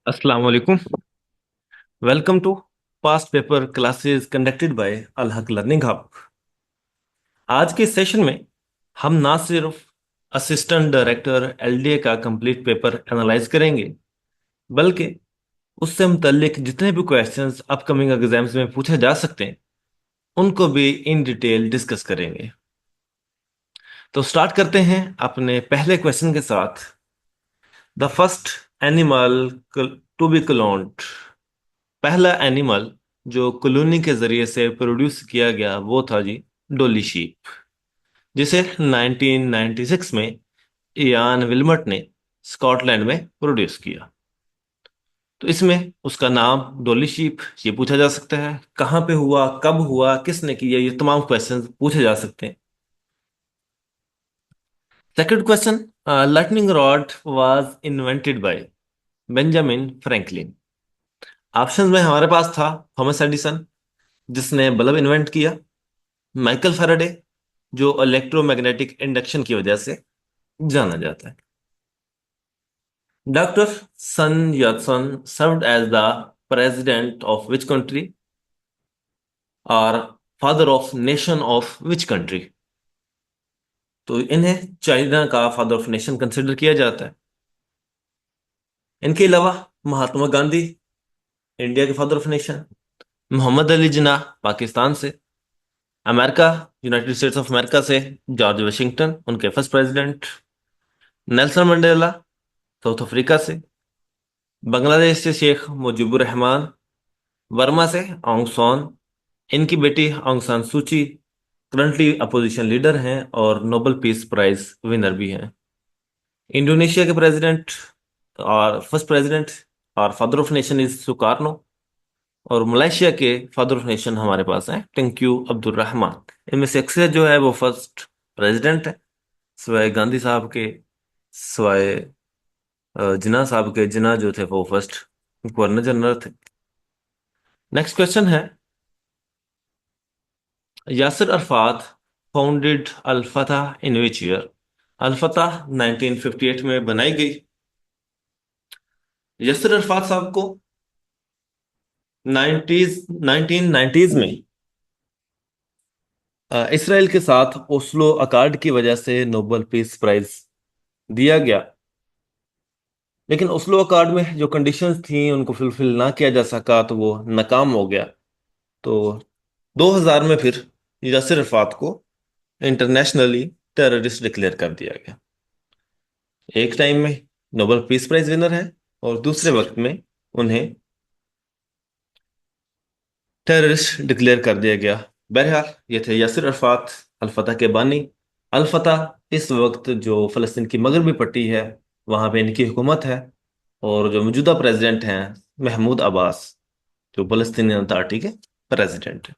Assalamu alaikum. Welcome to past paper classes conducted by Al Haq Learning Hub. आज के session में हम ना सिर्फ असिस्टेंट डायरेक्टर एलडीए का कंप्लीट पेपर एनालाइज करेंगे, बल्कि उससे मुतल्लिक जितने भी क्वेश्चंस अपकमिंग एग्जाम्स में पूछे जा सकते हैं उनको भी इन डिटेल डिस्कस करेंगे। तो स्टार्ट करते हैं अपने पहले क्वेश्चन के साथ। The first animal to be cloned, पहला एनिमल जो कॉलोनी के जरिए से प्रोड्यूस किया गया वो था जी डोली शीप, जिसे 1996 में इयान विल्मट ने स्कॉटलैंड में प्रोड्यूस किया। तो इसमें उसका नाम डोली शीप ये पूछा जा सकता है, कहाँ पे हुआ, कब हुआ, किसने किया, ये तमाम क्वेश्चंस पूछे जा सकते हैं। Second question, lightning rod was invented by Benjamin Franklin. Option में हमारे पास था थॉमस एडिसन जिसने बल्ब इन्वेंट किया, माइकल फैराडे जो इलेक्ट्रोमैग्नेटिक इंडक्शन की वजह से जाना जाता है, doctor Sun Yatsen served as the president of which country, और father of nation of which country. तो इन्हें चाइना का फादर ऑफ नेशन कंसिडर किया जाता है। इनके अलावा महात्मा गांधी इंडिया के father of nation, Mohammad Ali Jinnah Pakistan से, America United States of America से जॉर्ज वाशिंगटन उनके first president, Nelson Mandela South Africa से, बांग्लादेश से शेख मुजीबुर रहमान, वर्मा से आंग सॉन, इनकी बेटी आंग सान सूची करंटली अपोजिशन लीडर हैं और नोबेल पीस प्राइज विनर भी हैं। इंडोनेशिया के प्रेसिडेंट और फर्स्ट प्रेसिडेंट और फादर ऑफ नेशन इज सुकारनो, और मलेशिया के फादर ऑफ नेशन हमारे पास हैं टेंक्यू अब्दुल रहमान। इनमें से अक्सर जो है वो फर्स्ट प्रेसिडेंट है, सिवाय गांधी साहब के, सिवाय जिन्ना साहब के। जिन्ना जो थे वो फर्स्ट गवर्नर जनरल थे। नेक्स्ट क्वेश्चन है, यासिर अरफात फाउंडेड अल फतह इन विच ईयर। अल फतह 1958 में बनाई गई। यासिर अरफात साहब को 1990s में इसराइल के साथ ओस्लो अकॉर्ड की वजह से नोबेल पीस प्राइज दिया गया, लेकिन ओस्लो अकॉर्ड में जो कंडीशंस थी उनको फुलफिल ना किया जा सका तो वो नाकाम हो गया। तो 2000 में फिर यासिर अरफात को इंटरनेशनली टेररिस्ट डिक्लेयर कर दिया गया। एक टाइम में नोबेल पीस प्राइज विनर है और दूसरे वक्त में उन्हें टेररिस्ट डिक्लेयर कर दिया गया। बहरहाल ये थे यासिर अरफात, अल फतह के बानी। अल फतह इस वक्त जो फ़लस्तीन की मगरबी पट्टी है वहाँ पे इनकी हुकूमत है, और जो मौजूदा प्रेसिडेंट हैं महमूद अब्बास, जो फ़लस्तीनी अथॉरिटी के प्रेसिडेंट हैं।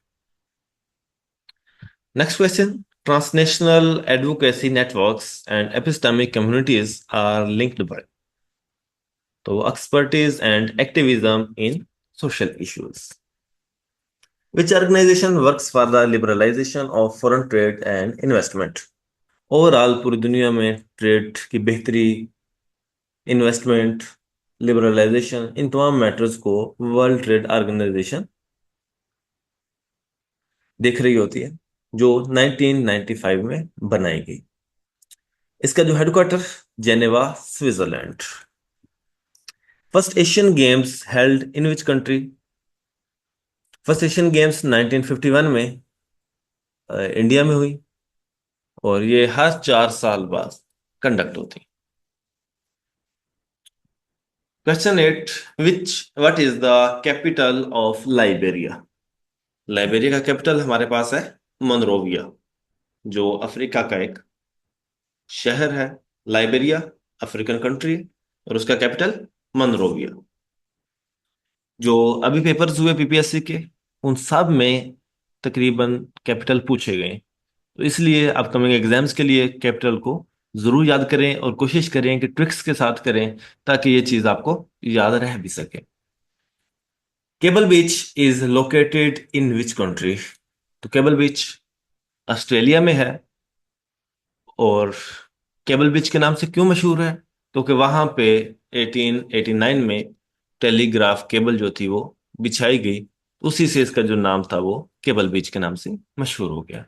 Next question, transnational advocacy networks and epistemic communities are linked by. तो expertise and activism in social issues. Which organization works for the liberalization of foreign trade and investment? Overall पूरी दुनिया में trade की बेहतरी, investment, liberalisation, इन तमाम matters को world trade organisation देख रही होती है, जो 1995 में बनाई गई। इसका जो headquarter Geneva Switzerland. First Asian games held in which country. First Asian games 1951 में इंडिया में हुई, और ये हर 4 साल बाद कंडक्ट होती। Question 8, which what is the capital of Liberia. Liberia का कैपिटल हमारे पास है मोनरोविया, जो अफ्रीका का एक शहर है। लाइबेरिया अफ्रीकन कंट्री और उसका कैपिटल मोनरोविया। जो अभी पेपर्स हुए पीपीएससी के उन सब में तकरीबन कैपिटल पूछे गए, तो इसलिए अपकमिंग एग्जाम्स के लिए कैपिटल को जरूर याद करें और कोशिश करें कि ट्रिक्स के साथ करें ताकि ये चीज आपको याद रह भी सके। Cable beach is located in which country. तो केबल बीच ऑस्ट्रेलिया में है, और केबल बीच के नाम से क्यों मशहूर है, तो कि वहां पे 1889 में टेलीग्राफ केबल जो थी वो बिछाई गई, उसी से इसका जो नाम था वो केबल ब्रिज के नाम से मशहूर हो गया।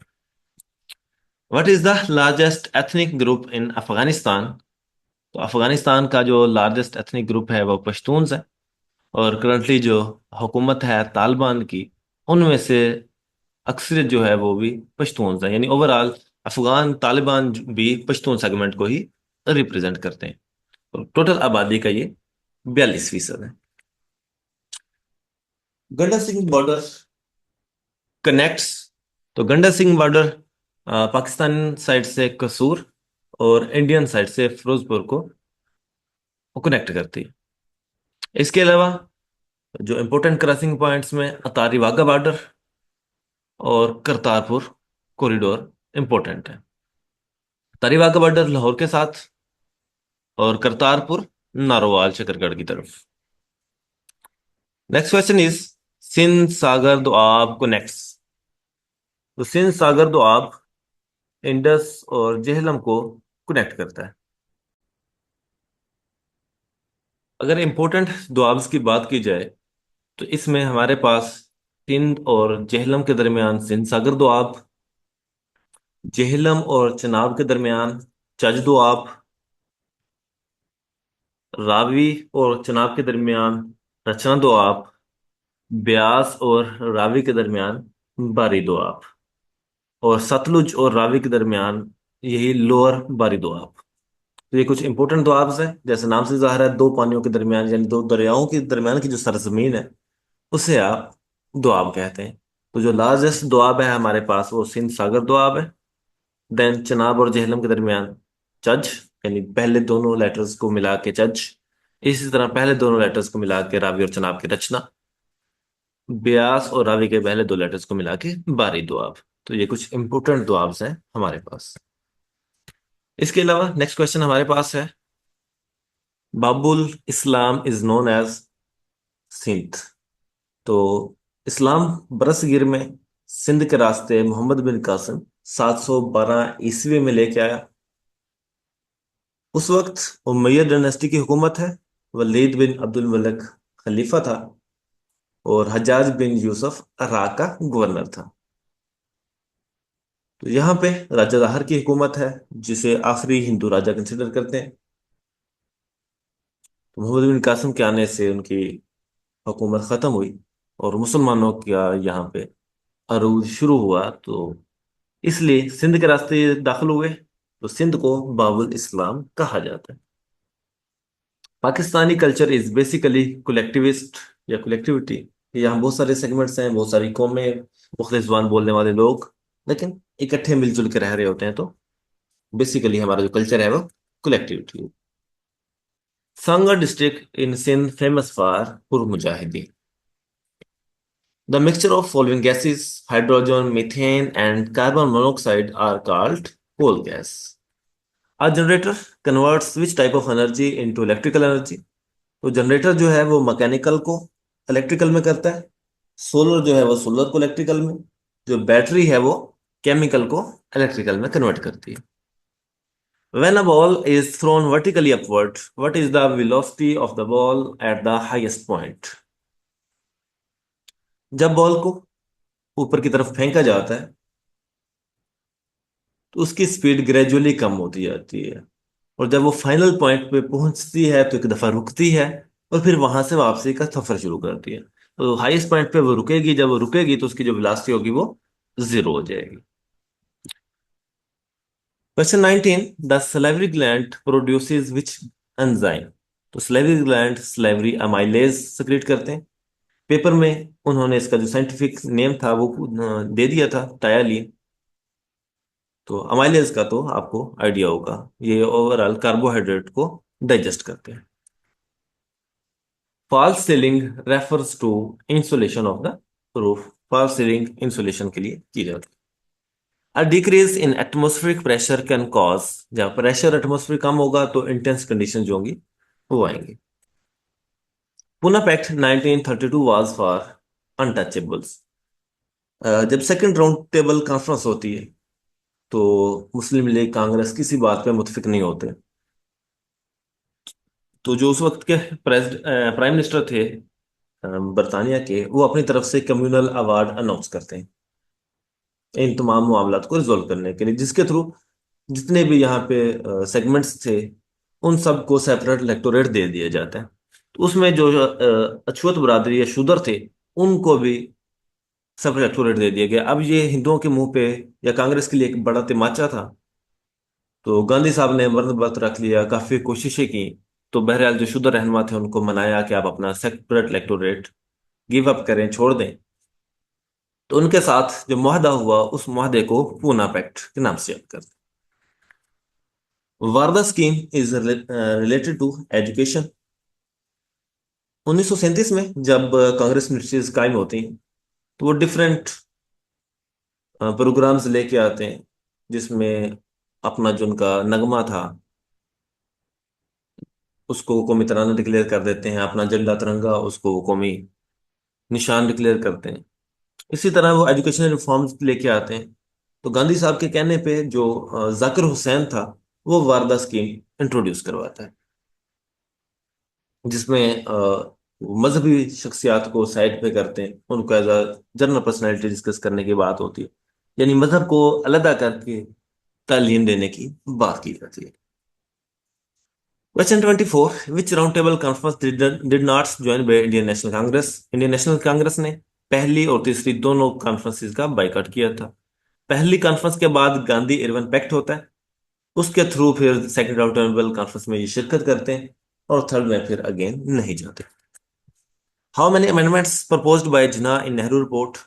What is the largest ethnic group in Afghanistan? तो अफगानिस्तान का जो लार्जेस्ट एथनिक ग्रुप है वो पश्तून्स है। और करंटली जो हुकूमत है तालिबान की, उनमें से अक्सरियत जो है वो भी पश्तून्स है, यानी ओवरऑल अफगान तालिबान भी पश्तून सेगमेंट को ही रिप्रेजेंट करते हैं। तो टोटल आबादी का ये 42% है। गंडा सिंह बॉर्डर कनेक्ट्स, तो गंडा सिंह बॉर्डर पाकिस्तान साइड से कसूर और इंडियन साइड से फिरोजपुर को कनेक्ट करती है। इसके अलावा जो इंपॉर्टेंट क्रॉसिंग पॉइंट्स में अतारी वाघा बॉर्डर और करतारपुर कॉरिडोर इंपॉर्टेंट है। अतारी वाघा बॉर्डर लाहौर के साथ और करतारपुर नारोवाल शकरगढ़ की तरफ। Next question is Sindh Sagar Doab connects. तो सिंध सागर दोआब इंडस और जेहलम को कनेक्ट करता है। अगर इंपॉर्टेंट दोआब्स की बात की जाए तो इसमें हमारे पास सिंध और जेहलम के दरमियान सिंध सागर दोआब, जेहलम और चनाब के दरमियान चज दोआब, रावी और चनाब के दरमियान रचना दोआब, ब्यास और रावी के दरमियान बारी दोआब, और सतलुज और रावी के दरमियान यही लोअर बारी दोआब। तो ये कुछ इंपॉर्टेंट दोआब्स हैं, जैसे नाम से जाहिर है, दो पानियों के दरमियान यानी दो दरियाओं के दरमियान की जो सरजमीन है उसे आप दोआब कहते हैं। तो जो लार्जेस्ट दोआब है हमारे पास वो सिंध सागर दोआब है। देन चनाब और जेहलम के दरमियान चज, यानी पहले दोनों लेटर्स को मिला के चज। इसी तरह पहले दोनों लेटर्स को मिला के रावी और चनाब की रचना। ब्यास और रावी के पहले दो लेटर्स को मिला के बारी दुआब। तो ये कुछ इंपोर्टेंट दुआब्स हैं हमारे पास। इसके अलावा नेक्स्ट क्वेश्चन हमारे पास है, बाबुल Islam is known as Sindh. तो इस्लाम बरसगीर में सिंध के रास्ते मोहम्मद बिन कासिम 712 ईस्वी में लेके आया। उस वक्त उमैयद डायनेस्टी की हुकूमत है। वलीद बिन अब्दुल मलिक खलीफा था और हज्जाज बिन यूसुफ इराक का गवर्नर था। तो यहाँ पे राजा दाहर की हुकूमत है, जिसे आखिरी हिंदू राजा कंसिडर करते हैं। तो मोहम्मद बिन कासिम के आने से उनकी हुकूमत खत्म हुई और मुसलमानों का यहाँ पे अरूज शुरू हुआ। तो इसलिए सिंध के रास्ते दाखिल हुए, तो सिंध को बाबुल इस्लाम कहा जाता है। Pakistani culture is basically collectivist या कलेक्टिविटी। यहाँ बहुत सारे सेगमेंट्स हैं, बहुत सारी कौमें, मुख्तलिफ जुबान बोलने वाले लोग, लेकिन इकट्ठे मिलजुल के रह रहे होते हैं। तो बेसिकली हमारा जो कल्चर है वो collectivity. Sanghar district in Sindh famous for Hur मुजाहिदी। The mixture of following gases, hydrogen, methane, and carbon monoxide are called coal gas. A generator converts which type of energy into electrical energy? तो generator जो है वो mechanical को electrical में करता है। Solar जो है वो सोलर को इलेक्ट्रिकल में, जो बैटरी है वो केमिकल को इलेक्ट्रिकल में कन्वर्ट करती है। When a ball is thrown vertically upward, what is the velocity of the ball at the highest point? जब बॉल को ऊपर की तरफ फेंका जाता है तो उसकी स्पीड ग्रेजुअली कम होती जाती है, और जब वो फाइनल पॉइंट पे पहुंचती है तो एक दफा रुकती है और फिर वहां से वापसी का सफर शुरू करती है। तो हाईएस्ट पॉइंट पे वो रुकेगी, जब वो रुकेगी तो उसकी जो वेलोसिटी होगी वो जीरो हो जाएगी। Question 19, the salivary gland produces which enzyme. तो salivary gland salivary amylase secrete करते हैं। पेपर में उन्होंने इसका जो साइंटिफिक नेम था वो दे दिया था, टायालीन। तो अमाइलेज का तो आपको आइडिया होगा, ये ओवरऑल कार्बोहाइड्रेट को डाइजेस्ट करते हैं। False ceiling refers to insulation of the roof. False ceiling insulation के लिए की जाती है। A decrease in atmospheric pressure can cause, जब प्रेशर एटमॉस्फेयर कम होगा तो इंटेंस कंडीशन जो होंगी वो आएंगी। Pune pact 1932 was for untouchables. जब सेकंड राउंड टेबल कॉन्फ्रेंस होती है तो मुस्लिम लीग कांग्रेस किसी बात पे मुत्फिक नहीं होते। तो जो उस वक्त के प्राइम मिनिस्टर थे बरतानिया के, वो अपनी तरफ से कम्युनल अवार्ड अनाउंस करते हैं इन तमाम मामलात को रिजोल्व करने के लिए, जिसके थ्रू जितने भी यहाँ पे सेगमेंट्स थे उन सबको सेपरेट इलेक्टोरेट दे दिया जाता है। तो उसमें जो अछूत बरादरी या शूदर थे उनको भी सेपरेट इलेक्टोरेट दे दिया गया। अब ये हिंदुओं के मुंह पे या कांग्रेस के लिए एक बड़ा तमाचा था। तो गांधी साहब ने मर्द व्रत रख लिया, काफी कोशिशें की। तो बहरहाल जो शुद्ध रहनुमा थे उनको मनाया कि आप अपना सेपरेट इलेक्टोरेट गिव अप करें, छोड़ दें। तो उनके साथ जो मुआहदा हुआ उस मुआहदे को पूना पैक्ट के नाम से याद करते हैं। Wardha scheme is related to education. 1937 में जब कांग्रेस मिनिस्ट्रीज कायम होती हैं तो वो डिफरेंट प्रोग्राम्स लेके आते हैं, जिसमें अपना जो उनका नगमा था उसको कौमी तराना डिक्लेयर कर देते हैं, अपना झंडा तिरंगा उसको वो कौमी निशान डिक्लेयर करते हैं। इसी तरह वो एजुकेशनल रिफॉर्म्स लेके आते हैं। तो गांधी साहब के कहने पे जो जाकिर हुसैन था वो वारदा स्कीम इंट्रोड्यूस करवाता है, जिसमें मजहबी शख्सियात को साइड पे करते हैं, उनको as a general personality discuss करने की बात होती है, यानी मजहब को अलग करके तालीम देने की बात की जाती है। Question 24, which round table conference did not join by Indian national Congress. Indian national Congress ने पहली और तीसरी दोनों कॉन्फ्रेंसिस का बाइकआउट किया था। पहली कॉन्फ्रेंस के बाद गांधी इरविन पैक्ट होता है, उसके थ्रू फिर सेकंड राउंड टेबल कॉन्फ्रेंस में ये शिरकत करते हैं, और थर्ड में फिर अगेन नहीं जाते। How many amendments proposed by Jinnah in Nehru report.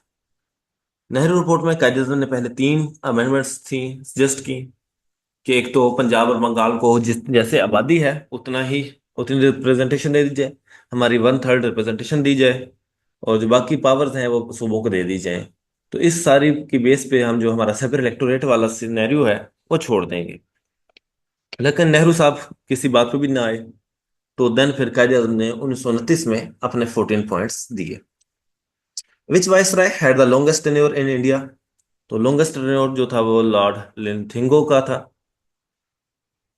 Nehru report में कायदे आज़म ने पहले 3 अमेंडमेंट्स थी सजेस्ट की, कि एक तो पंजाब और बंगाल को जिस जैसे आबादी है उतना ही उतनी रिप्रेजेंटेशन दे दी जाए, हमारी 1/3 रिप्रेजेंटेशन दी जाए, और जो बाकी पावर्स हैं वो सूबों को दे दी जाए। तो इस सारी की बेस पे हम जो हमारा सेपरेट इलेक्टोरेट वाला सिनेरियो है वो छोड़ देंगे। लेकिन नेहरू साहब किसी बात पे भी ना आए। तो देन फिर कायदे आज़म ने 1929 में अपने 14 पॉइंट्स दिए। Which viceroy had the longest tenure in India. तो लॉन्गेस्ट टेन्योर जो था वो लॉर्ड लिनथिंगो का था।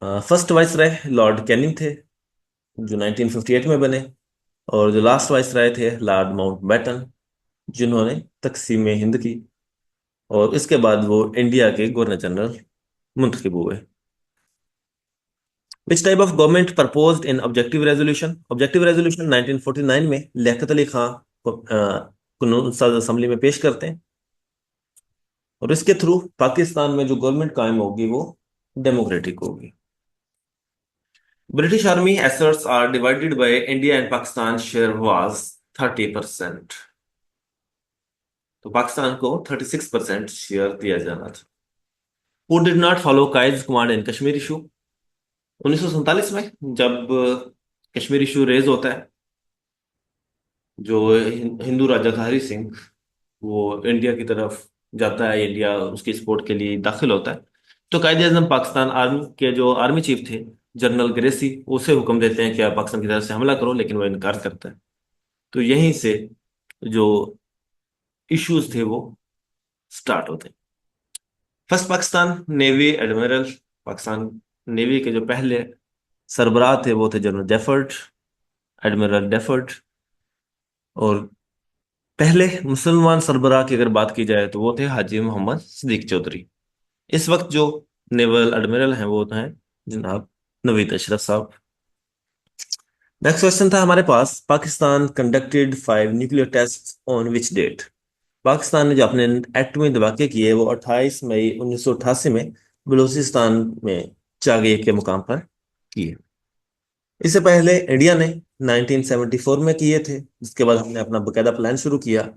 फर्स्ट वाइसराय लॉर्ड कैनिंग थे, जो 1958 में बने। और जो लास्ट वाइसराय थे लॉर्ड माउंटबेटन, जिन्होंने तकसीम हिंद की, और इसके बाद वो इंडिया के गवर्नर जनरल मुंतखब हुए। Which type of government proposed in objective resolution. Objective resolution 1949 में लियाकत अली खां को असेंबली में पेश करते हैं, और इसके थ्रू पाकिस्तान में जो गवर्नमेंट कायम होगी वो डेमोक्रेटिक होगी। British army assets are divided by India and Pakistan share was 30%। तो पाकिस्तान को 36% शेयर दिया जाना था। हु डिड नॉट फॉलो काइज कमांड इन कश्मीर इशू। 1947 में जब कश्मीर इशू रेज होता है, जो हिंदू राजा था हरि सिंह, वो इंडिया की तरफ जाता है, इंडिया उसकी सपोर्ट के लिए दाखिल होता है। तो कायदे आजम पाकिस्तान आर्मी के जो आर्मी चीफ थे जनरल ग्रेसी, उसे हुक्म देते हैं कि आप पाकिस्तान की तरफ से हमला करो, लेकिन वो इनकार करता है। तो यहीं से जो इश्यूज थे वो स्टार्ट होते हैं। First Pakistan navy admiral. Pakistan navy के जो पहले सरबराह थे वो थे जनरल डेफर्ड, एडमिरल डेफर्ड। और पहले मुसलमान सरबराह की अगर बात की जाए तो वो थे हाजी मोहम्मद सिद्दीक चौधरी। इस वक्त जो नेवल एडमिरल हैं वो हैं जनाब नवीद अशरफ साहब। नेक्स्ट क्वेश्चन था हमारे पास, Pakistan conducted 5 nuclear test on which date. Pakistan ने जो अपने एटमी धमाके किए वो 28 मई 1988 में बलूचिस्तान में चागे के मुकाम पर किए। इससे पहले इंडिया ने 1974 में किए थे, जिसके बाद हमने अपना बकायदा प्लान शुरू किया।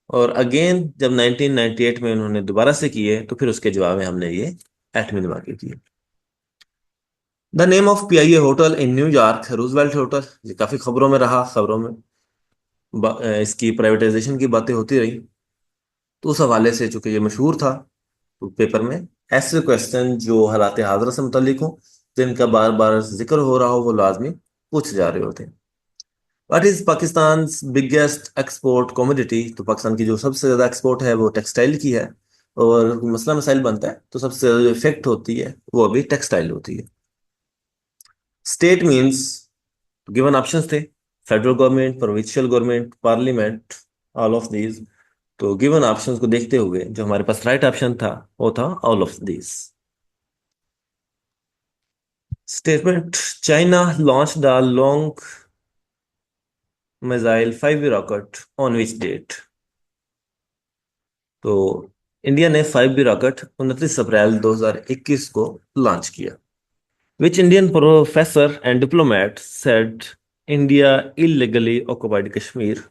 और अगेन जब 1998 में उन्होंने दोबारा से किए तो फिर उसके जवाब में हमने ये एटमी धमाके किए। The name of PIA hotel in New York Roosevelt hotel. ये काफी खबरों में रहा, खबरों में इसकी प्राइवेटाइजेशन की बातें होती रही। तो उस हवाले से चूंकि ये मशहूर था, तो पेपर में ऐसे क्वेश्चन जो हालात हाज़िर से मुतालिक हों, जिनका बार बार जिक्र हो रहा हो, वो लाजमी पूछे जा रहे होते हैं। What is Pakistan biggest export commodity. तो पाकिस्तान की जो सबसे ज्यादा एक्सपोर्ट है वो टेक्सटाइल की है। और मसला मसाइल बनता है तो सबसे ज्यादा इफेक्ट होती है वो अभी टेक्सटाइल होती है। स्टेट मीन्स तो गिवन ऑप्शंस थे federal government, provincial government, parliament, all of these. तो गिवन ऑप्शंस को देखते हुए जो हमारे पास राइट ऑप्शन था वो था all of these. Statement, China launch the long missile 5 rocket on which date. तो इंडिया ने 5 रॉकेट 29 अप्रैल 2021 को लॉन्च किया। Which Indian professor and diplomat said India illegally occupied Kashmir.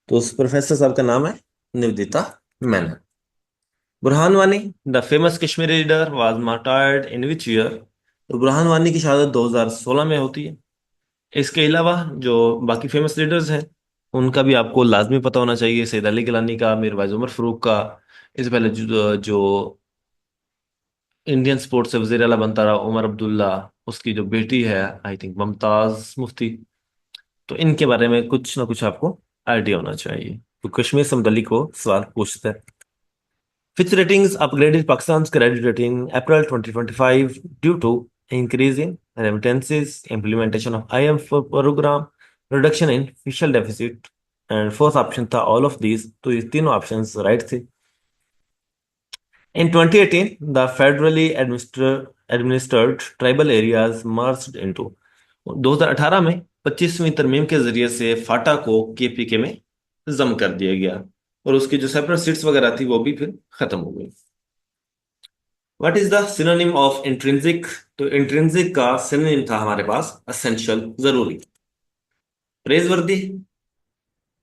तो उस प्रोफेसर साहब का नाम है Nivedita Menon. Burhan Wani, the famous Kashmiri leader, was martyred in which year. तो बुरहान वानी की शहादत 2016 में होती है। इसके अलावा जो बाकी फेमस लीडर्स हैं उनका भी आपको लाजमी पता होना चाहिए। सैयद अली गिलानी का, मीर वाइज उमर फरूक का। इससे पहले जो इंडियन स्पोर्ट्स से वजीर आला बनता रहा उमर अब्दुल्ला, उसकी जो बेटी है आई थिंक मुमताज मुफ्ती। तो इनके बारे में कुछ ना कुछ आपको आइडिया होना चाहिए। तो कश्मीर से मुतल्लिक को सवाल पूछते हैं। Fitch Ratings upgraded Pakistan's credit rating April 2025 due to increase in remittances, implementation of IMF program, reduction in fiscal deficit, and fourth option था all of these। तो ये तीनों options right थे। In 2018, the federally administered tribal areas merged into 2018 में 25वीं तरमीम के जरिए से फाटा को केपीके में जम कर दिया गया और उसकी जो सेपरेट सीट्स वगैरह थी वो भी फिर खत्म हो गई। What is the synonym of intrinsic. तो इंट्रिंसिक का सिनोनिम था हमारे पास असेंशियल, जरूरी। प्रेजवर्दी,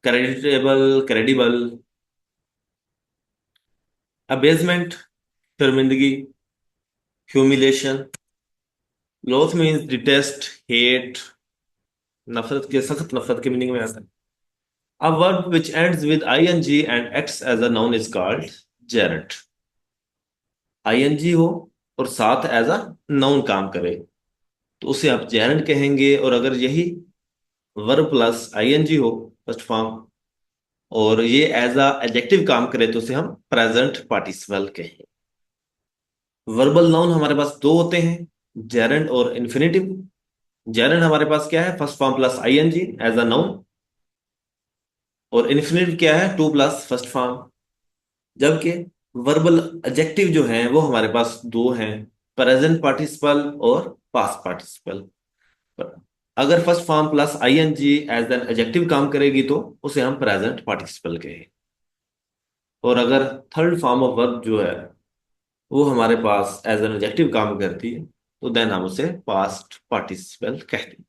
क्रेडिटेबल, क्रेडिबल। अबेजमेंट, शर्मिंदगी, ह्यूमिलेशन। लोथ मीन्स डिटेस्ट, हेट, नफरत के, सख्त नफरत के मीनिंग में आता है। A verb which ends with ing and acts as a noun is called gerund। ing हो और साथ एज अ नाउन काम करे तो उसे आप जेरंड कहेंगे। और अगर यही वर्ब प्लस आईएनजी हो फर्स्ट फॉर्म और ये एज अ एडजेक्टिव काम करे तो उसे हम प्रेजेंट पार्टिसिपल कहेंगे। वर्बल नाउन हमारे पास दो होते हैं, जेरंड और इन्फिनेटिव। जेरंड हमारे पास क्या है, first form plus ING as a noun. और इन्फिनेटिव क्या है, टू प्लस फर्स्ट फॉर्म। जबकि वर्बल एडजेक्टिव जो हैं वो हमारे पास दो हैं, प्रेजेंट पार्टिसिपल और पास्ट पार्टिसिपल। अगर first form plus ING as an adjective काम करेगी तो उसे हम प्रेजेंट पार्टिसिपल कहें। और अगर थर्ड फॉर्म ऑफ वर्ब जो है वो हमारे पास एज एन एडजेक्टिव काम करती है तो देन हम उसे पास्ट पार्टिसिपल कहते हैं।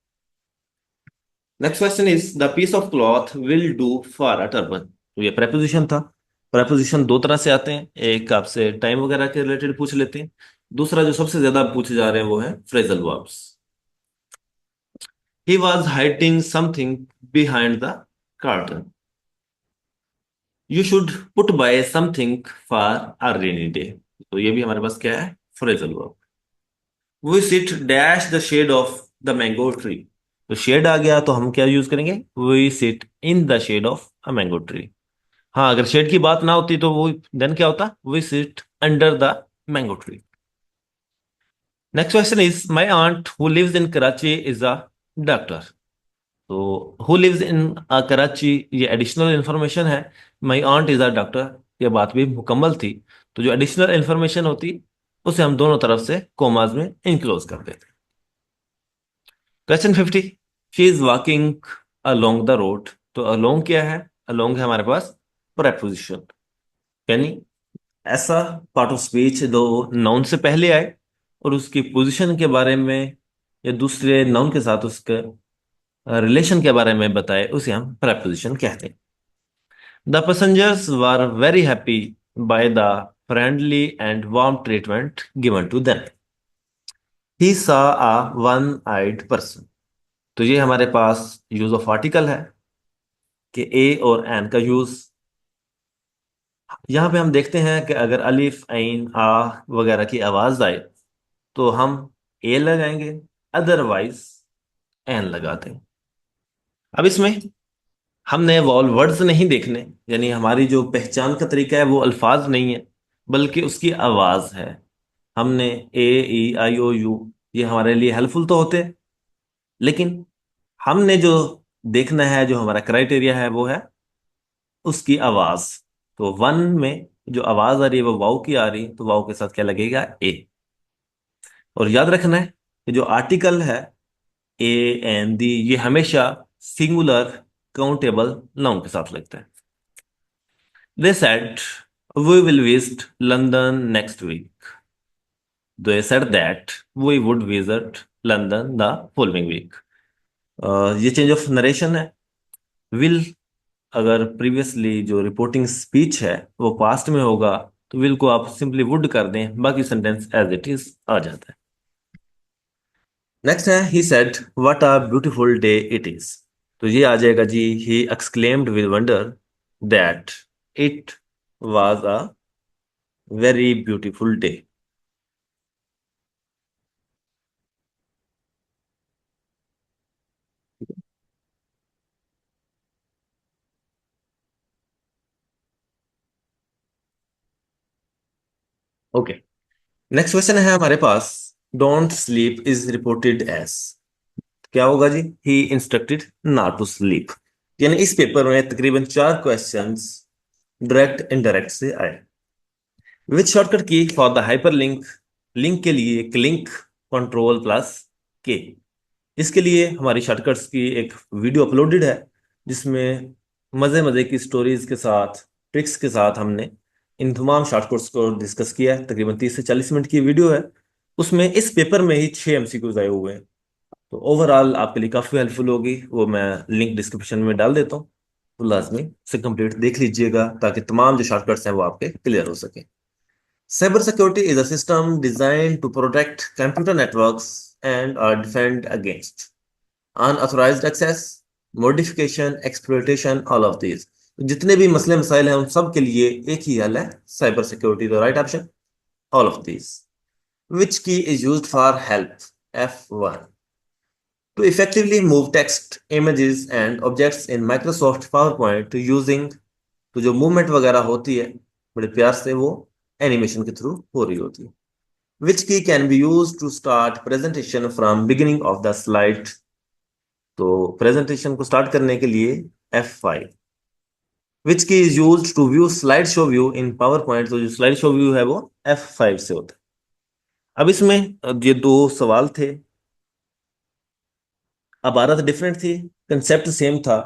Next question is the piece of cloth will do for a turban. तो ये प्रेपोजिशन था। प्रेपोजिशन दो तरह से आते हैं, एक आपसे टाइम वगैरह के रिलेटेड पूछ लेते हैं, दूसरा जो सबसे ज्यादा पूछे जा रहे हैं वो है phrasal verbs. He was hiding something behind the curtain. You should put by something for a rainy day. तो ये भी हमारे पास क्या है, phrasal verb. We sit dash the shade of the mango tree. तो शेड आ गया तो हम क्या यूज करेंगे, we sit in the shade of a mango tree. हाँ, अगर शेड की बात ना होती तो वो देन क्या होता, we sit under the mango tree. Next question is my aunt who lives in Karachi is a doctor. तो हु लिव्स इन कराची ये एडिशनल इंफॉर्मेशन है। My aunt is a doctor ये बात भी मुकम्मल थी। तो जो एडिशनल इंफॉर्मेशन होती उसे हम दोनों तरफ से कोमाज में इनक्लोज कर देते। Question 50, she is walking along the road. तो अलोंग क्या है, अलोंग है हमारे पास प्रेपोजिशन, यानी ऐसा पार्ट ऑफ स्पीच दो नाउन से पहले आए और उसकी पोजीशन के बारे में या दूसरे नाउन के साथ उसके रिलेशन के बारे में बताए उसे हम प्रेपोजिशन कहते हैं। The passengers were very happy by the friendly and warm treatment given to them. He saw a one eyed person. तो ये हमारे पास यूज ऑफ आर्टिकल है कि ए और एन का यूज। यहाँ पे हम देखते हैं कि अगर अलिफ ऐन आ वगैरह की आवाज आए तो हम ए लगाएंगे, अदरवाइज एन लगाते हैं। अब इसमें हमने वॉल वर्ड्स नहीं देखने, यानी हमारी जो पहचान का तरीका है वो अल्फाज नहीं है बल्कि उसकी आवाज है। हमने ए ई आई ओ यू ये हमारे लिए हेल्पफुल तो होते हैं, लेकिन हमने जो देखना है, जो हमारा क्राइटेरिया है, वो है उसकी आवाज। तो वन में जो आवाज आ रही है वो वाव की आ रही, तो वाव के साथ क्या लगेगा? ए। और याद रखना है कि जो आर्टिकल है ए एंड दी, ये हमेशा सिंगुलर काउंटेबल नाउन के साथ लगता है। They said we will visit London next week. They said that we would visit London the following week. ये चेंज ऑफ नरेशन है। विल, अगर प्रीवियसली जो रिपोर्टिंग स्पीच है वो पास्ट में होगा, तो विल को आप सिंपली वुड कर दें, बाकी सेंटेंस एज इट इज आ जाता है। नेक्स्ट है he said what a beautiful day it is. तो ये आ जाएगा जी, he exclaimed with wonder that it was a very beautiful day. Okay, next question है हमारे पास, don't sleep is reported as. क्या होगा जी? He instructed not to sleep. यानी इस पेपर में तकरीबन 4 क्वेश्चंस डायरेक्ट इनडायरेक्ट से आए। विच शॉर्टकट की फॉर द हाइपरलिंक, लिंक के लिए क्लिक कंट्रोल प्लस के। इसके लिए हमारी शॉर्टकट्स की एक वीडियो अपलोडेड है, जिसमें मजे मजे की स्टोरीज के साथ, ट्रिक्स के साथ हमने इन तमाम शॉर्टकट्स को डिस्कस किया है। तकरीबन 30 से 40 मिनट की वीडियो है। उसमें इस पेपर में ही 6 MCQs आए हुए हैं। तो ओवरऑल आपके लिए काफ़ी हेल्पफुल होगी। वो मैं लिंक डिस्क्रिप्शन में डाल देता हूँ, तो लाजमी से कंप्लीट देख लीजिएगा, ताकि तमाम जो शॉर्टकट्स हैं वो आपके क्लियर हो सके। Cyber security is a system designed to protect computer networks and are defend against unauthorized access, modification, exploitation, all of these. जितने भी मसले मसाइल हैं उन सब के लिए एक ही हल है, cyber security. The right option, all of these. Which key is used for help? F1. To effectively move text, images and objects in Microsoft PowerPoint to using, तो जो मूवमेंट वगैरह होती है बड़े प्यार से वो एनिमेशन के थ्रू हो रही होती है। Which key can be used to start presentation from beginning of the slide? तो प्रेजेंटेशन को स्टार्ट करने के लिए F5। Which key is used to view slide show view in PowerPoint? तो जो स्लाइड शो व्यू है वो F5 से होता है। अब इसमें ये 2 सवाल थे, इबारत डिफरेंट थी, कंसेप्ट सेम था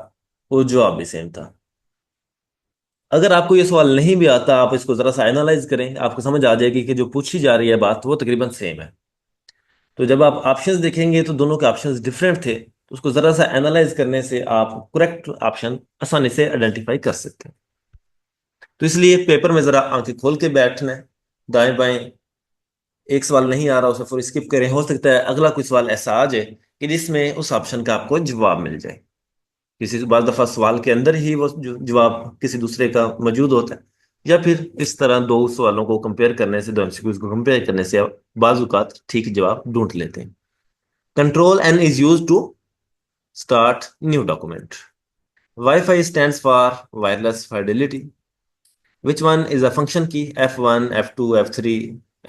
और जवाब भी सेम था। अगर आपको ये सवाल नहीं भी आता, आप इसको जरा सा एनालाइज करें, आपको समझ आ जाएगी कि जो पूछी जा रही है बात वो तकरीबन सेम है। तो जब आप ऑप्शंस देखेंगे तो दोनों के ऑप्शंस डिफरेंट थे, तो उसको जरा सा एनालाइज करने से आप करेक्ट ऑप्शन आसानी से आइडेंटिफाई कर सकते हैं। तो इसलिए पेपर में जरा आंखें खोल के बैठना है, दाएं बाएं। एक सवाल नहीं आ रहा उसे फिर स्किप करें, हो सकता है अगला कोई सवाल ऐसा आ जाए कि जिसमें उस ऑप्शन का आपको जवाब मिल जाए। किसी बार दफा सवाल के अंदर ही वो जवाब किसी दूसरे का मौजूद होता है, या फिर इस तरह 2 सवालों को कंपेयर करने से, 2 MCQs को कंपेयर करने से आप बाज औक़ात ठीक जवाब ढूंढ लेते हैं। Control N is use to start new document. WiFi stands for wireless fidelity. Which one is a function key? F1, F2, F3,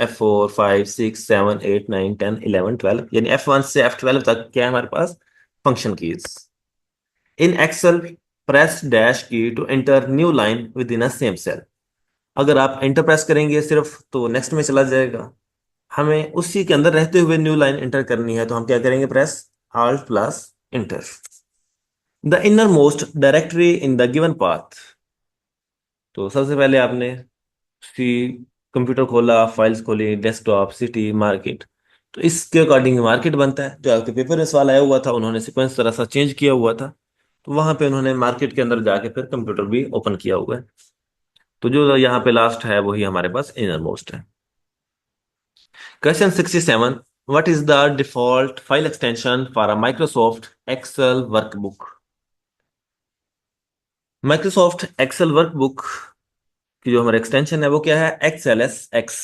F4, 5, 6, 7, 8, 9, 10, 11, 12। यानी F1 से F12 तक क्या है हमारे पास? Function keys. In Excel, press dash key to enter new line within a same cell. अगर आप enter press करेंगे सिर्फ तो नेक्स्ट में चला जाएगा। हमें उसी के अंदर रहते हुए न्यू लाइन एंटर करनी है, तो हम क्या करेंगे? Press Alt plus enter. The inner most directory in the given path. तो सबसे पहले आपने सी कंप्यूटर खोला, फाइल्स खोली, डेस्कटॉप, सिटी, मार्केट। तो इसके अकॉर्डिंग मार्केट बनता है। जो आपके पेपर में सवाल आया हुआ था, उन्होंने सीक्वेंस थोड़ा सा चेंज किया हुआ था, तो वहां पे उन्होंने मार्केट के अंदर जाके फिर कंप्यूटर भी ओपन किया हुआ है। तो जो यहाँ पे लास्ट है वही हमारे पास इनर मोस्ट है। Question 67, what is the default file extension for a Microsoft Excel workbook? Microsoft Excel workbook की जो हमारा एक्सटेंशन है वो क्या है? XLSX।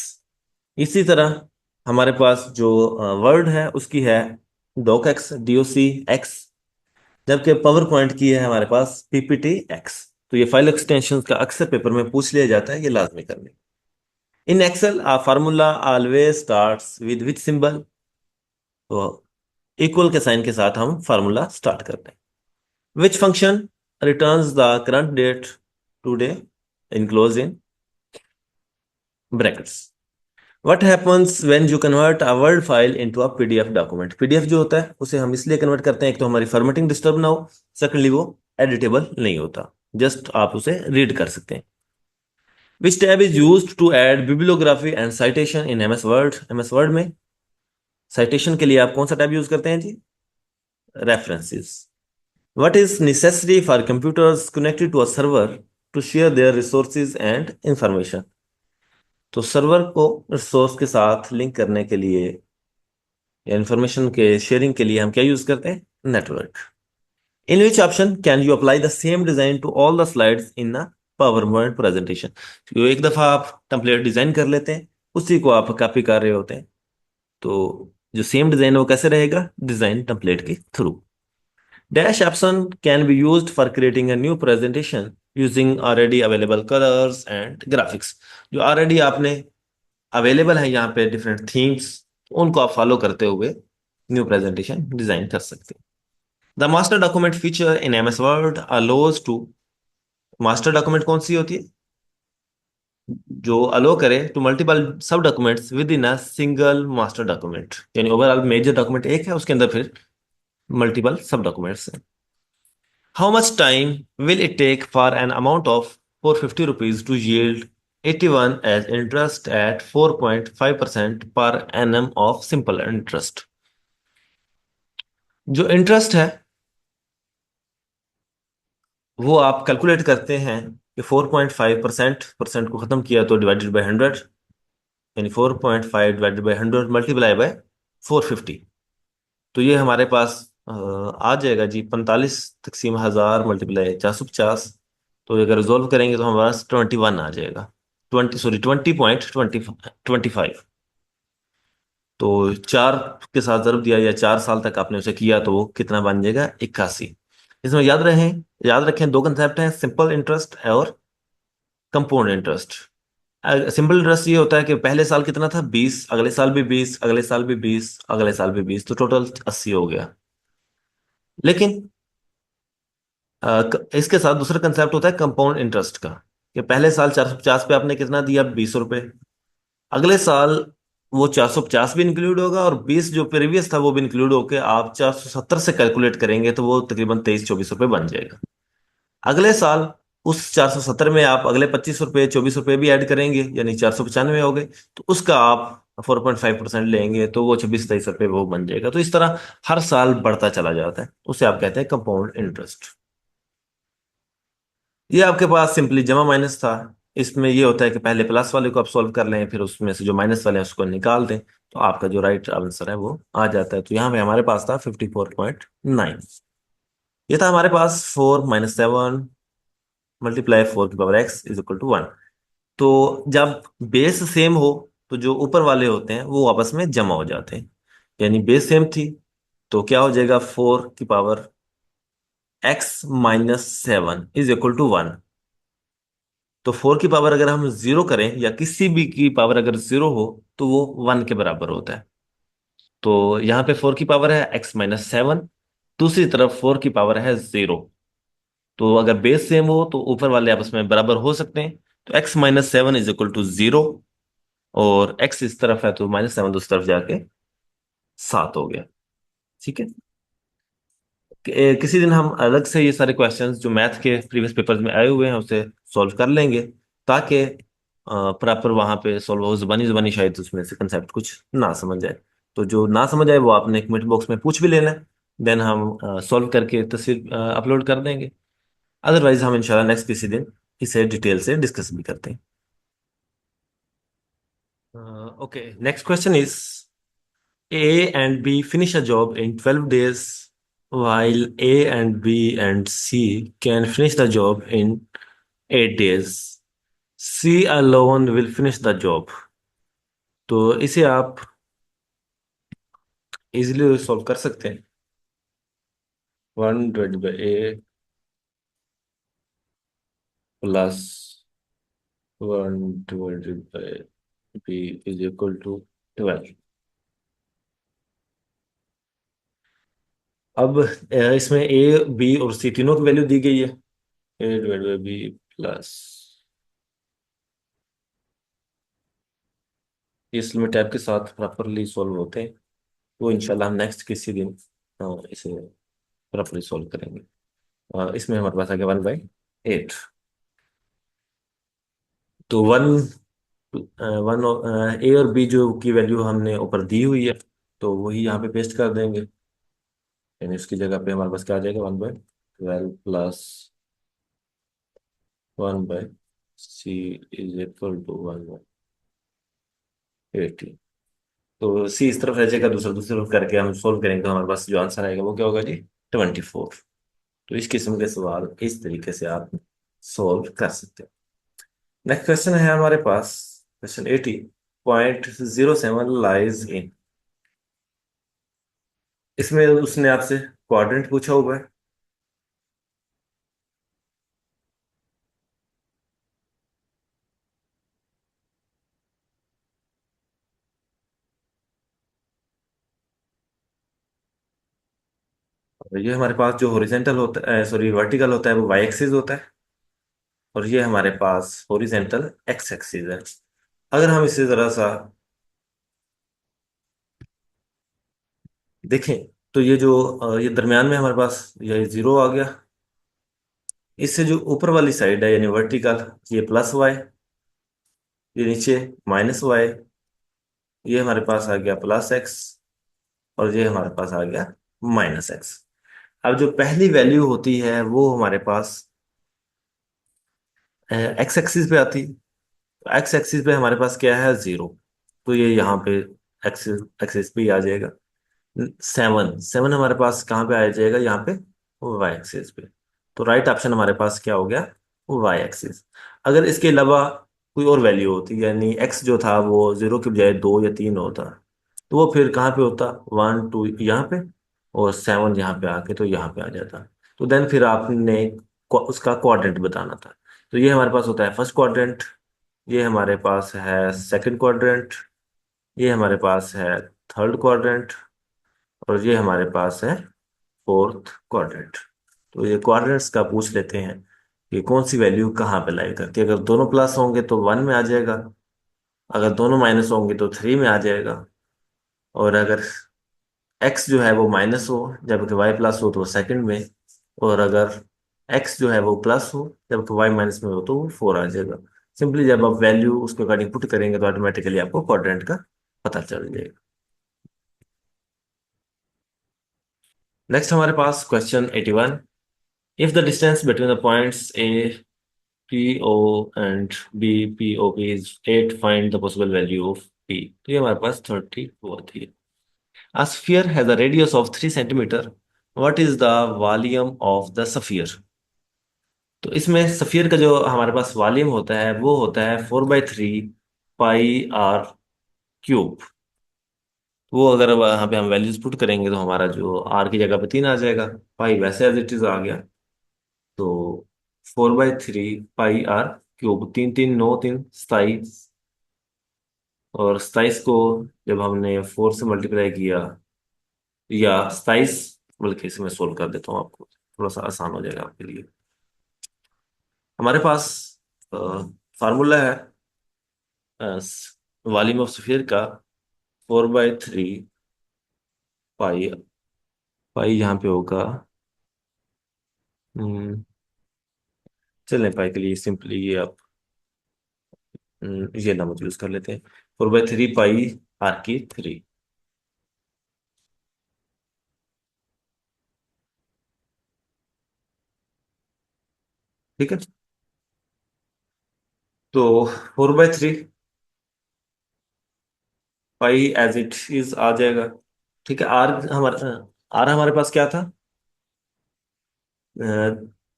इसी तरह हमारे पास जो वर्ड है उसकी है DocX। जबकि पावर पॉइंट की है हमारे पास PPTX। तो ये फाइल एक्सटेंशन का अक्सर पेपर में पूछ लिया जाता है, ये लाजमी करने। In Excel a formula always starts with which symbol? तो इक्वल के साइन के साथ हम फार्मूला स्टार्ट करते हैं। Which function returns the current date today enclose in brackets. What happens when you convert a Word file into a PDF document. PDF जो होता है उसे हम इसलिए कन्वर्ट करते हैं, एक तो हमारी फॉर्मेटिंग डिस्टर्ब ना हो, सेकेंडली वो एडिटेबल नहीं होता, जस्ट आप उसे रीड कर सकते हैं। Which tab is used to add bibliography and citation in MS Word. MS Word में साइटेशन के लिए आप कौन सा टैब यूज करते हैं जी? References. What is necessary for computers connected to a server to share their resources and information. तो सर्वर को रिसोर्स के साथ लिंक करने के लिए या इंफॉर्मेशन के शेयरिंग के लिए हम क्या यूज करते हैं? Network. In which option can you apply the same design to all the slides in a PowerPoint presentation. तो एक दफा आप टेम्पलेट डिजाइन कर लेते हैं, उसी को आप कॉपी कर रहे होते हैं, तो जो सेम डिजाइन है वो कैसे रहेगा? डिजाइन टेम्पलेट के through. Dash option can be used for creating a new presentation using already available colours and graphics. जो ऑलरेडी आपने अवेलेबल है यहाँ पे डिफरेंट थीम्स, उनको आप फॉलो करते हुए न्यू प्रेजेंटेशन डिजाइन कर सकते हैं। The master document feature in MS Word allows to. Master document कौन सी होती है? जो अलो करे to multiple sub documents within a single master document, यानी ओवरऑल मेजर डॉक्यूमेंट एक है, उसके अंदर फिर मल्टीपल सब डॉक्यूमेंट्स हैं। How much time will it take for an amount of 450 rupees to yield 81 as interest at 4.5% per annum of simple interest. जो interest है वो आप कैलकुलेट करते हैं कि 4.5%, परसेंट को खत्म किया तो डिवाइडेड बाई 100, यानी 4.5 डिवाइडेड बाई 100 मल्टीप्लाई बाय 450। तो ये हमारे पास आ जाएगा जी 45 तकसीम 1000 मल्टीप्लाई 450। तो अगर रिजोल्व करेंगे तो हमारे पास 21 आ जाएगा, 20.25। तो 4 के साथ ज़रूर दिया या 4 साल तक आपने उसे किया तो वो कितना बन जाएगा? 81। इसमें याद रखें दो कंसेप्ट हैं, सिंपल इंटरेस्ट और कंपाउंड इंटरेस्ट। सिंपल इंटरेस्ट ये होता है कि पहले साल कितना था? 20, अगले साल भी 20, अगले साल भी 20, अगले साल भी 20, तो टोटल 80 हो गया। लेकिन इसके साथ दूसरा कंसेप्ट होता है कंपाउंड इंटरेस्ट का, कि पहले साल 450 पे आपने कितना दिया? 20 रुपए। अगले साल वो 450 भी इंक्लूड होगा और 20 जो प्रीवियस था वो भी इंक्लूड होके आप 470 से कैलकुलेट करेंगे तो वो तकरीबन 23-24 रुपए बन जाएगा। अगले साल उस 470 में आप अगले 25 रुपए 24 रुपए भी ऐड करेंगे, यानी 495 हो गए, तो उसका आप 4.5% लेंगे तो वो 26-23 रुपए वो बन जाएगा। तो इस तरह हर साल बढ़ता चला जाता है, उसे आप कहते हैं कंपाउंड इंटरेस्ट। ये आपके पास सिंपली जमा माइनस था। इसमें ये होता है कि पहले प्लस वाले को आप सॉल्व कर लें, फिर उसमें से जो माइनस वाले हैं उसको निकाल दें, तो आपका जो राइट आंसर है वो आ जाता है। तो यहाँ पे हमारे पास था 54.9। ये था हमारे पास 4 - 7 मल्टीप्लाई 4 की power x is equal to 1। तो जब बेस सेम हो तो जो ऊपर वाले होते हैं वो आपस में जमा हो जाते हैं, यानी बेस सेम थी तो क्या हो जाएगा? 4 की power x - 7 is equal to 1। तो 4 की पावर अगर हम जीरो करें या किसी भी की पावर अगर जीरो हो तो वो 1 के बराबर होता है। तो यहाँ पे 4 की पावर है x - 7, दूसरी तरफ 4 की पावर है 0। तो अगर बेस सेम हो तो ऊपर वाले आपस में बराबर हो सकते हैं। तो x - 7 इज इक्वल टू 0, और x इस तरफ है तो -7 दूसरी तरफ जाके 7 हो गया। ठीक है। किसी दिन हम अलग से ये सारे क्वेश्चंस जो मैथ के प्रीवियस पेपर्स में आए हुए हैं उसे सॉल्व कर लेंगे, ताकि प्रॉपर वहां पे सॉल्व हो। जुबानी जुबानी शायद उसमें से कंसेप्ट कुछ ना समझ आए, तो जो ना समझ आए वो आपने कमेंट बॉक्स में पूछ भी लेना है, देन हम सॉल्व करके तस्वीर अपलोड कर देंगे। अदरवाइज हम इंशाल्लाह नेक्स्ट किसी दिन इसे डिटेल से डिस्कस भी करते हैं। Okay, next question is A and B finish a job in 12 days, while A and B and C can finish the job in 8 days. C alone will finish the job. तो इसे आप easily solve कर सकते हैं। 1/A plus 1/B is equal to 12। अब इसमें A B और सी तीनों की वैल्यू दी गई है। ए डिवाइड बाई बी प्लस, इस लिमिट टैब के साथ प्रॉपरली सॉल्व होते हैं। तो इंशाल्लाह हम नेक्स्ट किसी दिन इसे प्रॉपरली सॉल्व करेंगे। इसमें हमारे पास आ गया 1/8। तो वन वन ए और बी जो की वैल्यू हमने ऊपर दी हुई है, तो वही यहाँ पे पेस्ट कर देंगे। यानी उसकी जगह पे हमारे पास क्या आ जाएगा, 1/12 plus 1/c is equal to 1/80। तो सी इस तरफ रह जाएगा, दूसरा दूसरी तरफ करके हम सोल्व करेंगे तो हमारे पास जो आंसर आएगा वो क्या होगा जी, 24। तो इस किस्म के सवाल इस तरीके से आप सोल्व कर सकते हो। नेक्स्ट क्वेश्चन है हमारे पास, क्वेश्चन 80.07 लाइज इन। इसमें उसने आपसे क्वाड्रेंट पूछा हुआ है। और ये हमारे पास जो हॉरिजेंटल होता है, सॉरी वर्टिकल होता है, वो वाई एक्सिस होता है। और ये हमारे पास हॉरिजेंटल एक्स एक्सिस है। अगर हम इसे जरा सा देखें, तो ये जो ये दरमियान में हमारे पास ये जीरो आ गया। इससे जो ऊपर वाली साइड है यानी वर्टिकल, ये प्लस वाई, ये नीचे माइनस वाई, ये हमारे पास आ गया प्लस एक्स, और ये हमारे पास आ गया माइनस एक्स। अब जो पहली वैल्यू होती है वो हमारे पास एक्स एक्सिस पे आती है। एक्स एक्सिस पे हमारे पास क्या है, जीरो। तो ये यहाँ पे एक्सिस एक्सिस पे ही आ जाएगा। सेवन, सेवन हमारे पास कहाँ पे आ जाएगा, यहाँ पे वाई एक्सिस पे। तो राइट ऑप्शन हमारे पास क्या हो गया, वाई एक्सिस। अगर इसके अलावा कोई और वैल्यू होती, यानी एक्स जो था वो जीरो के बजाय दो या तीन होता, तो वो फिर कहाँ पे होता, वन टू यहाँ पे, और सेवन यहाँ पे आके तो यहाँ पे आ जाता। तो देन फिर आपने उसका क्वाड्रेंट बताना था। तो ये हमारे पास होता है फर्स्ट क्वाड्रेंट, ये हमारे पास है सेकंड क्वाड्रेंट, ये हमारे पास है थर्ड क्वाड्रेंट, और ये हमारे पास है फोर्थ क्वाड्रेंट। तो ये क्वाड्रेंट्स का पूछ लेते हैं कि कौन सी वैल्यू कहाँ पे लाई करती है। अगर दोनों प्लस होंगे तो वन में आ जाएगा, अगर दोनों माइनस होंगे तो थ्री में आ जाएगा, और अगर एक्स जो है वो माइनस हो जबकि वाई प्लस हो तो वो सेकंड में, और अगर एक्स जो है वो प्लस हो जबकि वाई माइनस में हो तो वो फोर आ जाएगा। सिंपली जब आप वैल्यू उसके अकॉर्डिंग पुट करेंगे तो ऑटोमेटिकली आपको क्वाड्रेंट का पता चल जाएगा। नेक्स्ट हमारे पास question 81। If the distance between the points A P O and B P O P is 8, find the possible value of P. तो ये हमारे पास 34 आती है। A sphere has a radius of 3 centimeter. What is the volume of the sphere? तो इसमें sphere का जो हमारे पास वॉल्यूम होता है वो होता है 4/3 पाई आर क्यूब। वो अगर वहाँ पे हम वैल्यूज पुट करेंगे तो हमारा जो आर की जगह पे तीन आ जाएगा, पाई वैसे एज इट इज आ गया। तो 4/3 पाई आर क्यूब, तीन तीन नौ, तीन 27, और 27 को जब हमने फोर से मल्टीप्लाई किया, या 27, बल्कि इसे मैं सोल्व कर देता हूँ आपको, थोड़ा सा आसान हो जाएगा आपके लिए। हमारे पास फार्मूला है वॉल्यूम ऑफ स्फीयर का, 4/3 पाई, पाई यहाँ पे होगा, चलें पाई के लिए सिंपली ये आप ये नाम यूज कर लेते हैं, 4/3 पाई आर की 3। ठीक है, तो 4/3 पाई एज इट इज आ जाएगा। ठीक है, आर हमारे पास क्या था,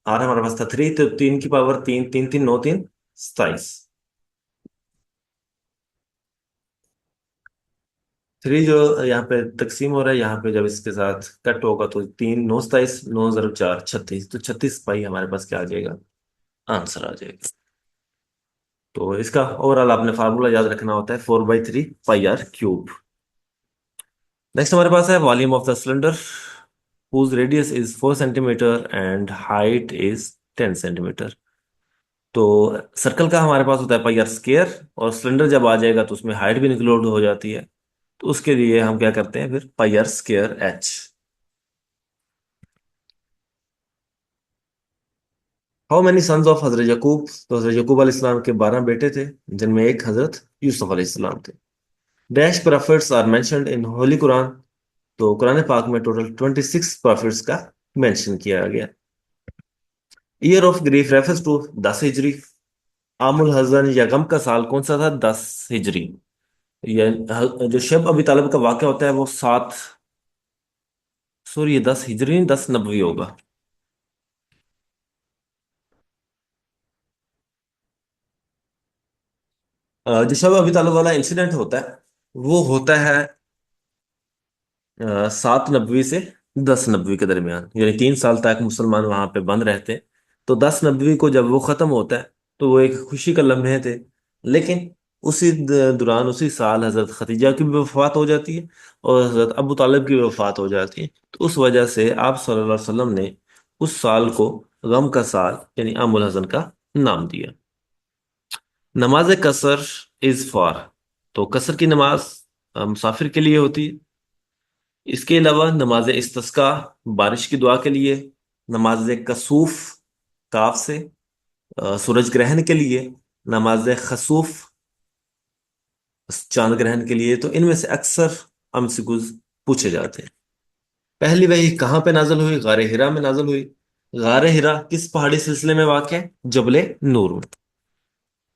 आर हमारे पास था 3, तो 3 की पावर 3, तीन तीन नौ, तीन 27। थ्री जो यहाँ पे तकसीम हो रहा है, यहाँ पे जब इसके साथ कट होगा तो तीन नौ 27, नौ जरब चार 36, तो 36 पाई हमारे पास क्या आ जाएगा, आंसर आ जाएगा। तो इसका ओवरऑल आपने फार्मूला याद रखना होता है, 4/3 पाई आर क्यूब। नेक्स्ट हमारे पास है volume of the cylinder. whose radius is 4 centimetre and height is 10 centimetre. तो सर्कल का हमारे पास होता है पाई आर स्क्वायर, और सिलेंडर जब आ जाएगा तो उसमें हाइट भी इंक्लूड हो जाती है। तो उसके लिए हम क्या करते हैं फिर, pi r square h. How many sons of हजरत यकूब, तो हजरत यकूब अलैहिस्सलाम के 12 बेटे थे, जिनमें एक हजरत यूसुफ अलैहिस्सलाम थे। Dash prophets are mentioned in holy Quran, तो कुरान पाक में टोटल 26 प्रॉफिट्स का मेंशन किया गया। Year of grief refers to 10 Hijri. आमुल हजन या गम का साल कौन सा था? 10 हिजरी। ये जो शब अबी तालिब का वाक़या होता है वो 7, सॉरी ये 10 हिजरी नहीं, 10 नबवी होगा। जो शब अबी तालिब वाला इंसिडेंट होता है वो होता है 7 नबवी से 10 नबवी के दरमियान, यानी 3 साल तक मुसलमान वहां पे बंद रहते हैं। तो 10 नबवी को जब वो खत्म होता है तो वो एक खुशी का लम्हे थे। लेकिन उसी दौरान उसी साल हजरत खदीजा की भी वफात हो जाती है और हजरत अबू तालिब की भी वफात हो जाती है। तो उस वजह से आप सल्लल्लाहु अलैहि वसल्लम ने उस साल को गम का साल यानी आमुल हजन का नाम दिया। नमाज कसर इज फॉर, तो कसर की नमाज मुसाफिर के लिए होती है। इसके अलावा नमाज इस्तिस्का, बारिश की दुआ के लिए। नमाज कसूफ, काफ से, सूरज ग्रहण के लिए। नमाज खसूफ, चांद ग्रहण के लिए। तो इनमें से अक्सर अमसिकुज पूछे जाते हैं। पहली वही कहाँ पे नाजल हुई? गारे हिरा में नाजल हुई। गारे हिरा किस पहाड़ी सिलसिले में वाक़ है? जबले नूर में।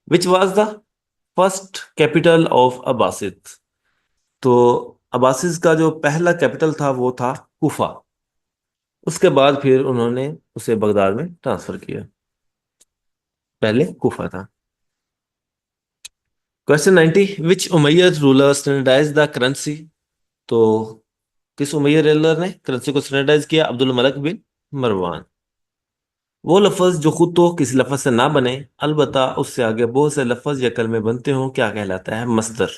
Which was the first capital of Abbasid, तो अब्बासिद का जो पहला कैपिटल था वो था कूफा। उसके बाद फिर उन्होंने उसे बगदाद में ट्रांसफर किया। पहले कूफा था। Question 90, which Umayyad ruler standardise the currency, तो किस उमैयद रूलर ने करेंसी को स्टैंडर्डाइज किया? अब्दुल मलिक बिन मरवान। वो लफ्ज जो खुद तो किसी लफ्ज से ना बने, अलबत्ता उससे आगे बहुत से लफ्ज या कलमे बनते हों, क्या कहलाता है? मस्दर।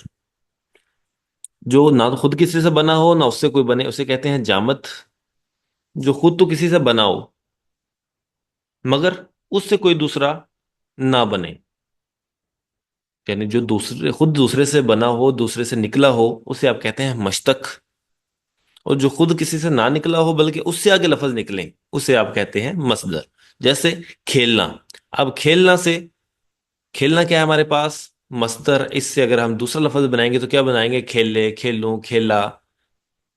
जो ना तो खुद किसी से बना हो ना उससे कोई बने, उसे कहते हैं जामद। जो खुद तो किसी से बना हो मगर उससे कोई दूसरा ना बने, यानी जो दूसरे खुद दूसरे से बना हो, दूसरे से निकला हो, उसे आप कहते हैं मश्तक। और जो खुद किसी से ना निकला हो बल्कि उससे आगे लफ्ज निकले, उसे आप कहते हैं मसदर। जैसे खेलना। अब खेलना से, खेलना क्या है हमारे पास? मसदर। इससे अगर हम दूसरा लफ्ज बनाएंगे तो क्या बनाएंगे? खेले, खेलूं, खेला,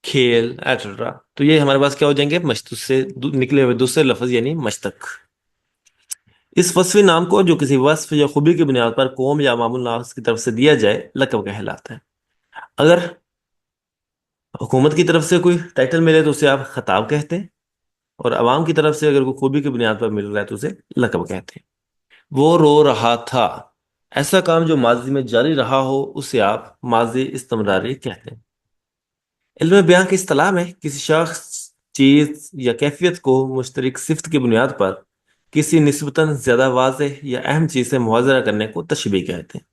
खेल, एटसेट्रा। तो ये हमारे पास क्या हो जाएंगे? मश्तक से निकले हुए दूसरे लफ्ज यानी मश्तक। इस वस्फी नाम को जो किसी वस्फ या खूबी की बुनियाद पर कौम या मामूल नास की तरफ से दिया जाए, लक़ब कहलाता है। अगर हुकूमत की तरफ से कोई टाइटल मिले तो उसे आप खताब कहते हैं, और अवाम की तरफ से अगर कोई खूबी की बुनियाद पर मिल रहा है तो उसे लक़ब कहते हैं। वो रो रहा था, ऐसा काम जो माजी में जारी रहा हो उसे आप माजी इस्तमरारी कहते हैं। इल्म बयां की इस्तिलाह में किसी शख्स, चीज या कैफियत को मुश्तरक सिफ्त की बुनियाद पर किसी निस्बतन ज्यादा वाज़ेह या अहम चीज से मुआवजा करने को तशबीह कहते हैं।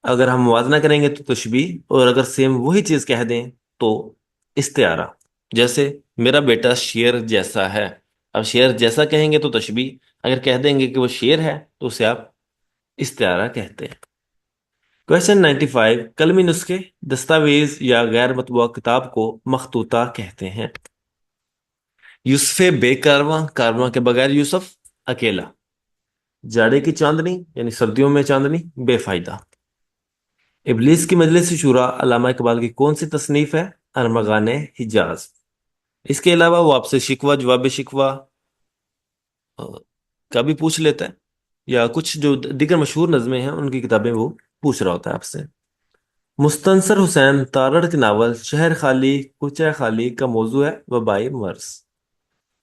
अगर हम मुवाजना करेंगे तो तशबीह, और अगर सेम वही चीज कह दें तो इस्तिआरा। जैसे मेरा बेटा शेर जैसा है। अब शेर जैसा कहेंगे तो तशबीह, अगर कह देंगे कि वो शेर है तो उसे आप इस्तिआरा कहते हैं। क्वेश्चन 95, कलमी नुस्खे, दस्तावेज या गैर मतबूआ किताब को मखतूता कहते हैं। यूसुफ बेकारवा, कारवां के बगैर यूसुफ, अकेला। जाड़े की चांदनी यानी सर्दियों में चांदनी, बेफायदा। इबलीस की मजलिस शुरा अल्लामा इकबाल की कौन सी तसनीफ है? अरमगान हिजाज। इसके अलावा वो आपसे शिकवा जवाब शिकवा अ, का भी पूछ लेता है, या कुछ जो दीगर मशहूर नज़में हैं उनकी किताबें वो पूछ रहा होता है आपसे। मुस्तनसर हुसैन तारड़ के नावल शहर खाली कुचा खाली का मौजू है वबाई मर्ज।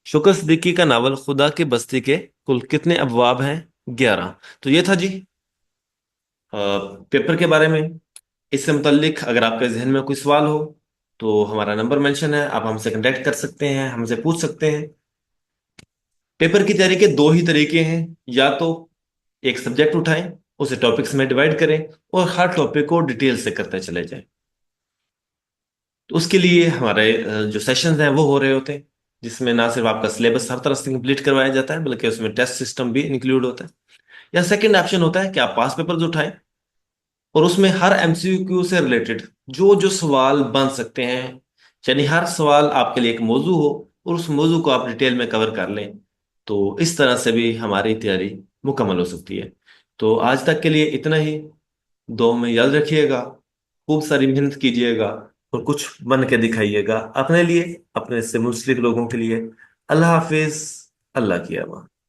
शुक्र सिद्दीकी का नावल खुदा की बस्ती के कुल कितने अबवाब हैं? 11। तो ये था जी पेपर के बारे में। इससे मुतल्लिक अगर आपके जहन में कोई सवाल हो तो हमारा नंबर मेंशन है, आप हमसे कांटेक्ट कर सकते हैं, हमसे पूछ सकते हैं। पेपर की तैयारी के दो ही तरीके हैं, या तो एक सब्जेक्ट उठाएं, उसे टॉपिक्स में डिवाइड करें और हर टॉपिक को डिटेल से करते चले जाएं। तो उसके लिए हमारे जो सेशंस हैं वो हो रहे होते हैं। जिसमें ना सिर्फ आपका सिलेबस हर तरह से कंप्लीट करवाया जाता है, बल्कि उसमें टेस्ट सिस्टम भी इंक्लूड होता है। या सेकंड ऑप्शन होता है कि आप पास पेपर्स उठाएं और उसमें हर एमसीक्यू से रिलेटेड जो जो सवाल बन सकते हैं, यानी हर सवाल आपके लिए एक मौजू हो और उस मौजू को आप डिटेल में कवर कर लें। तो इस तरह से भी हमारी तैयारी मुकम्मल हो सकती है। तो आज तक के लिए इतना ही। दो में याद रखिएगा, खूब सारी मेहनत कीजिएगा और कुछ बन के दिखाइएगा अपने लिए, अपने से मुंसलिक लोगों के लिए। अल्लाह हाफिज। अल्लाह की अमान।